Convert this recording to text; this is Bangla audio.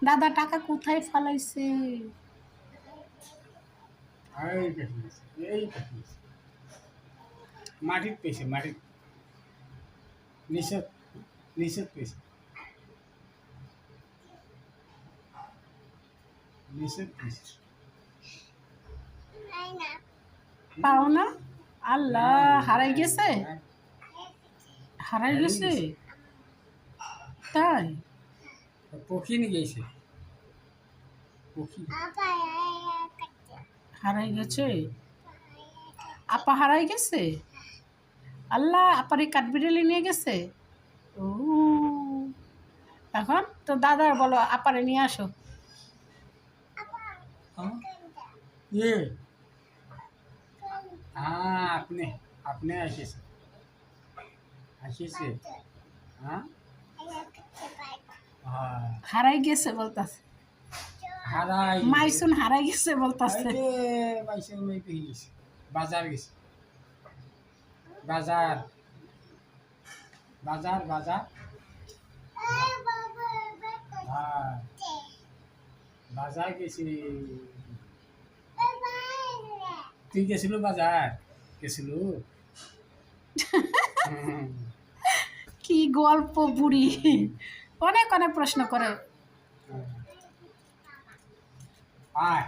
দাদা টাকা কোথায় ফালাইছে? এই মাটির পেয়েছে, মাটির নিষেধ নিষেধ পেয়েছে, নিষেধ পেয়েছে। পাও না? আল্লাহ, হারাই গেছে, হারাই হারিয়ে গেছে। গেছে। তাই? পক্ষী নিয়ে গেছে, পক্ষী। হারাই গেছে, আপা হারাই গেছে। আল্লাহ, আপার এই কাঠবিড়ালি নিয়ে গেছে। ও, এখন তো দাদার বলো আপারে নিয়ে আসো। हाँ? ये हाँ, अपने अपने ऐसे से हाँ हाँ হারাই গেছে বলতাছে, হারাই মাইসুন হারাই গেছে বলতাছে। বাইশে মে গেছে, বাজার গেছে, বাজার বাজার বাজার হ্যাঁ বাজার গেছি। তুই গেছিল বাজার, গেছিল? কি গল্প বুড়ি, অনেক অনেক প্রশ্ন করে। আয়